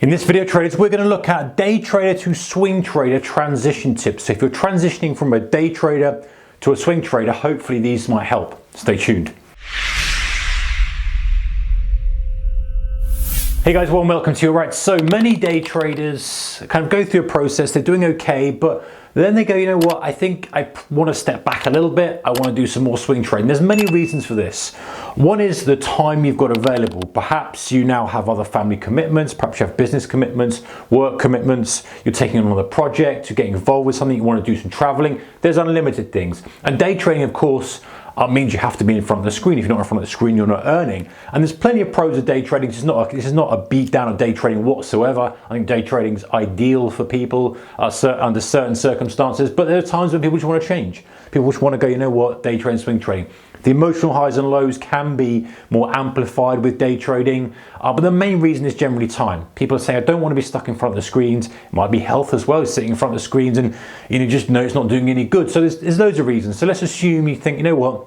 In this video, traders, we're going to look at day trader to swing trader transition tips. So if you're transitioning from a day trader to a swing trader, hopefully these might help. Stay tuned. Hey guys, well, welcome to you. Right, so many day traders kind of go through a process, they're doing okay, but then they go, you know what, I think I want to step back a little bit, I want to do some more swing trading. There's many reasons for this. One is the time you've got available. Perhaps you now have other family commitments, perhaps you have business commitments, work commitments, you're taking on another project, you're getting involved with something, you want to do some traveling. There's unlimited things. And day trading, of course, means you have to be in front of the screen. If you're not in front of the screen, you're not earning. And there's plenty of pros of day trading. This is not a beat down of day trading whatsoever. I think day trading is ideal for people under certain circumstances, but there are times when people just want to change. People just want to go, you know what, day trading, swing trading. The emotional highs and lows can be more amplified with day trading, but the main reason is generally time. People are saying, I don't want to be stuck in front of the screens. It might be health as well, sitting in front of the screens and you just know it's not doing any good. So there's loads of reasons. So let's assume you think, you know what,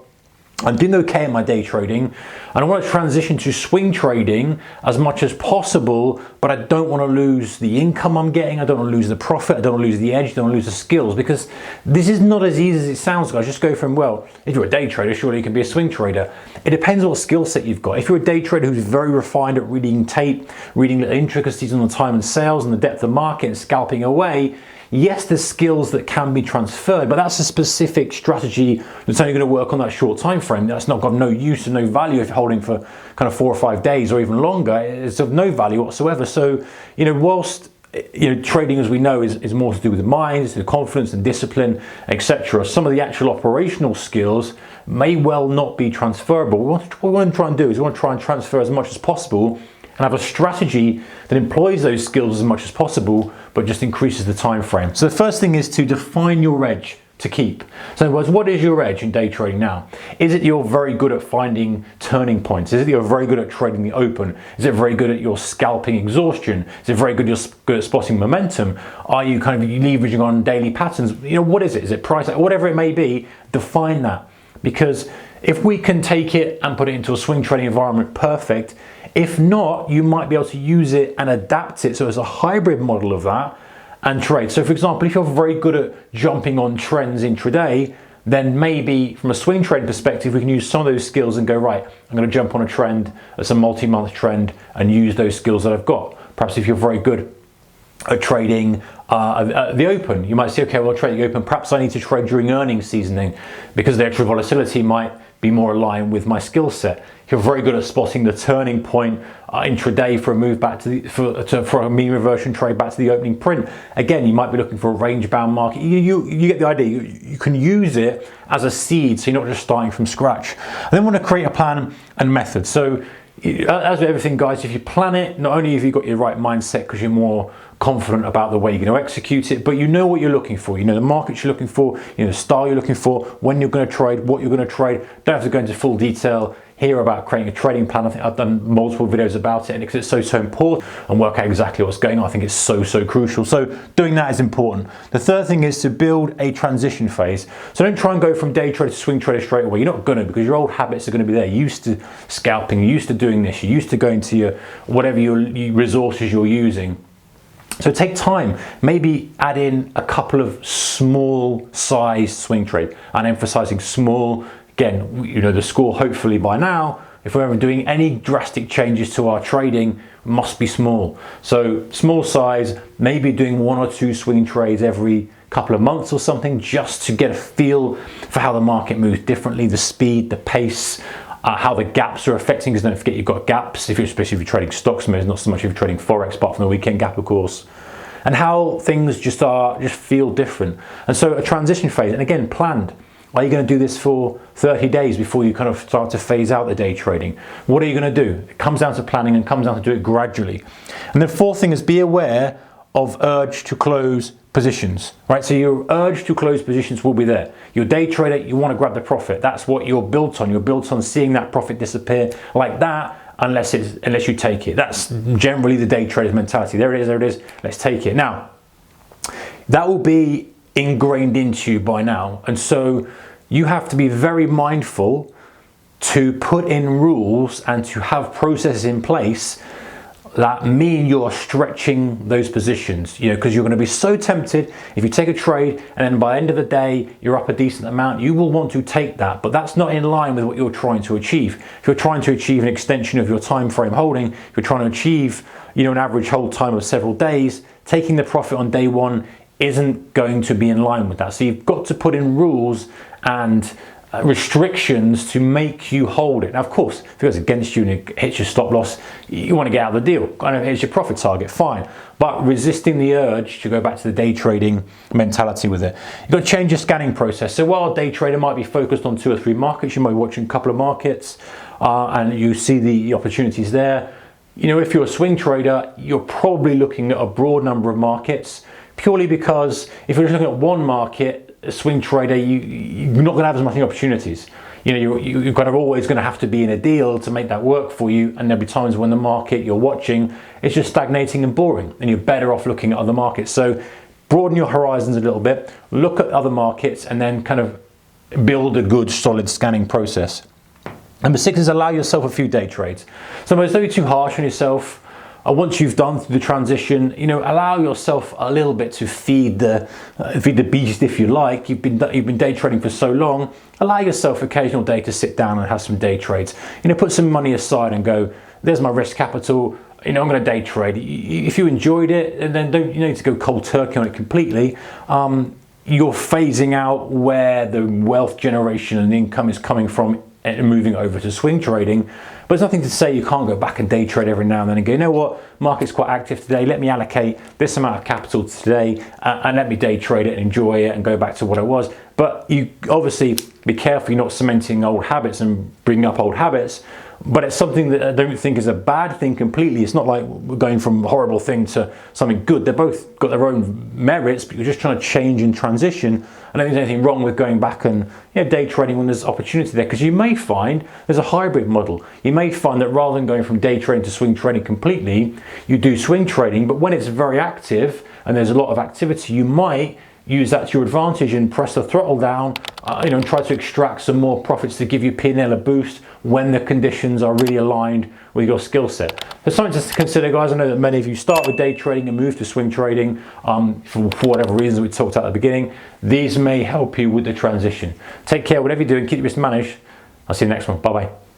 I'm doing okay in my day trading and I want to transition to swing trading as much as possible, but I don't want to lose the income I'm getting, I don't want to lose the profit, I don't want to lose the edge, I don't want to lose the skills, because this is not as easy as it sounds, guys. Just go from, well, if you're a day trader, surely you can be a swing trader. It depends on what skill set you've got. If you're a day trader who's very refined at reading tape, reading the intricacies on the time and sales and the depth of market and scalping away, yes, there's skills that can be transferred, but that's a specific strategy that's only going to work on that short time frame. That's not got no use and no value if you're holding for kind of 4 or 5 days or even longer. It's of no value whatsoever. So, whilst trading, as we know, is more to do with the mind, it's the confidence and discipline, etc. Some of the actual operational skills may well not be transferable. What we want to try and do is we want to try and transfer as much as possible and have a strategy that employs those skills as much as possible, but just increases the time frame. So the first thing is to define your edge to keep. So in other words, what is your edge in day trading now? Is it you're very good at finding turning points? Is it you're very good at trading the open? Is it very good at your scalping exhaustion? Is it very good you're good at spotting momentum? Are you kind of leveraging on daily patterns? What is it? Is it price? Whatever it may be, define that. Because if we can take it and put it into a swing trading environment, perfect. If not, you might be able to use it and adapt it so it's a hybrid model of that and trade. So for example, if you're very good at jumping on trends intraday, then maybe from a swing trade perspective, we can use some of those skills and go, right, I'm going to jump on a trend, it's a multi-month trend, and use those skills that I've got. Perhaps if you're very good at trading the open, you might say, okay, well, I'll trade the open, perhaps I need to trade during earnings seasoning because the extra volatility might be more aligned with my skill set. If you're very good at spotting the turning point intraday for a move back to for a mean reversion trade back to the opening print, again, you might be looking for a range bound market. You get the idea. You can use it as a seed, so you're not just starting from scratch. And then want to create a plan and method. So as with everything, guys, if you plan it, not only have you got your right mindset because you're more confident about the way you're going to execute it, but you know what you're looking for. You know the markets you're looking for, the style you're looking for, when you're going to trade, what you're going to trade. Don't have to go into full detail here about creating a trading plan. I think I've done multiple videos about it, and because it's so important and work out exactly what's going on, I think it's so crucial. So doing that is important. The third thing is to build a transition phase. So don't try and go from day trader to swing trader straight away. You're not going to, because your old habits are going to be there. You're used to scalping, you're used to doing this, you're used to going to your whatever your resources you're using. So take time, maybe add in a couple of small size swing trade, and emphasizing small. Again, the score hopefully by now, if we're ever doing any drastic changes to our trading, must be small. So small size, maybe doing 1 or 2 swing trades every couple of months or something, just to get a feel for how the market moves differently, the speed, the pace, how the gaps are affecting, because don't forget you've got gaps, especially if you're trading stocks, maybe not so much if you're trading Forex, apart from the weekend gap, of course, and how things just feel different. And so a transition phase, and again, planned. Are you going to do this for 30 days before you kind of start to phase out the day trading? What are you going to do? It comes down to planning and comes down to do it gradually. And the fourth thing is be aware of urge to close positions, right? So your urge to close positions will be there. Your day trader, you want to grab the profit. That's what you're built on. You're built on seeing that profit disappear like that, unless you take it. That's generally the day trader's mentality. There it is, let's take it. Now, that will be ingrained into you by now, and so you have to be very mindful to put in rules and to have processes in place that mean you're stretching those positions, because you're going to be so tempted if you take a trade and then by the end of the day you're up a decent amount, you will want to take that, but that's not in line with what you're trying to achieve. If you're trying to achieve an extension of your time frame holding, if you're trying to achieve an average hold time of several days, taking the profit on day one isn't going to be in line with that. So you've got to put in rules and restrictions to make you hold it. Now, of course, if it goes against you and it hits your stop loss, you want to get out of the deal. And if it hits your profit target, fine. But resisting the urge to go back to the day trading mentality with it. You've got to change your scanning process. So while a day trader might be focused on 2 or 3 markets, you might be watching a couple of markets and you see the opportunities there. If you're a swing trader, you're probably looking at a broad number of markets, purely because if you're just looking at one market, a swing trader, you're not going to have as many opportunities. You're kind of always going to have to be in a deal to make that work for you, and there'll be times when the market you're watching is just stagnating and boring, and you're better off looking at other markets. So broaden your horizons a little bit, look at other markets, and then kind of build a good solid scanning process. Number 6 is allow yourself a few day trades. So don't be too harsh on yourself. Once you've done through the transition, allow yourself a little bit to feed the beast, if you like. You've been day trading for so long. Allow yourself occasional day to sit down and have some day trades. Put some money aside and go, there's my risk capital. I'm going to day trade. If you enjoyed it, then don't need to go cold turkey on it completely. You're phasing out where the wealth generation and income is coming from and moving over to swing trading. But there's nothing to say you can't go back and day trade every now and then and go, you know what, market's quite active today, let me allocate this amount of capital today and let me day trade it and enjoy it and go back to what I was. But you obviously be careful you're not cementing old habits and bringing up old habits. But it's something that I don't think is a bad thing completely. It's not like we're going from a horrible thing to something good. They're both got their own merits, but you're just trying to change and transition. I don't think there's anything wrong with going back and day trading when there's opportunity there, because you may find there's a hybrid model. You may find that rather than going from day trading to swing trading completely, you do swing trading, but when it's very active and there's a lot of activity, you might use that to your advantage and press the throttle down, and try to extract some more profits to give you P&L a boost when the conditions are really aligned with your skill set. There's something to consider, guys. I know that many of you start with day trading and move to swing trading for whatever reasons we talked about at the beginning. These may help you with the transition. Take care, whatever you're doing, keep your risk managed. I'll see you in the next one. Bye-bye.